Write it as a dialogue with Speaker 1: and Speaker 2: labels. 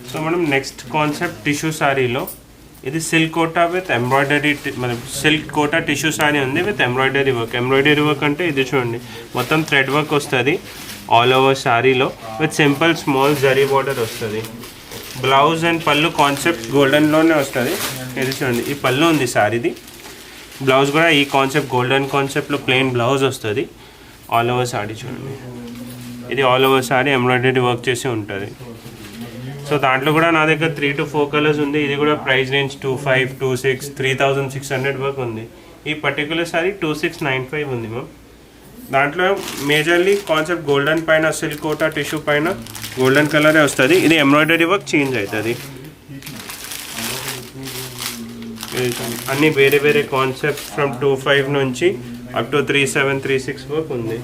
Speaker 1: So మనం next concept tissue శారీలో ఇది సిల్క్ కోటా విత్ ఎంబ్రాయిడరీ, మన సిల్క్ కోటా టిష్యూ శారీ ఉంది with embroidery work. Embroidery work అంటే ఇది చూడండి, మొత్తం థ్రెడ్ వర్క్ వస్తుంది ఆల్ ఓవర్ శారీలో with simple small zari border వస్తుంది. బ్లౌజ్ అండ్ పళ్ళు కాన్సెప్ట్ గోల్డెన్లోనే వస్తుంది. ఇది చూడండి, ఈ పళ్ళు ఉంది శారీది. బ్లౌజ్ కూడా ఈ కాన్సెప్ట్ గోల్డెన్ కాన్సెప్ట్లో ప్లెయిన్ బ్లౌజ్ వస్తుంది. ఆల్ ఓవర్ శారీ చూడండి, ఇది all over sari embroidery work చేసి ఉంటుంది. సో దాంట్లో కూడా నా దగ్గర 3 to 4 కలర్స్ ఉంది. ఇది కూడా ప్రైస్ రేంజ్ 2500, 2600, 3600 వరకు ఉంది. ఈ పర్టికులర్ శారీ 2695 ఉంది మ్యామ్. దాంట్లో మేజర్లీ కాన్సెప్ట్ గోల్డెన్ పైన సిల్క్ కోటా టిష్యూ పైన గోల్డెన్ కలరే వస్తుంది. ఇది ఎంబ్రాయిడరీ వర్క్ చేంజ్ అవుతుంది. అన్నీ వేరే వేరే కాన్సెప్ట్ ఫ్రమ్ 25 నుంచి అప్ టు 37, 36 వరకు ఉంది.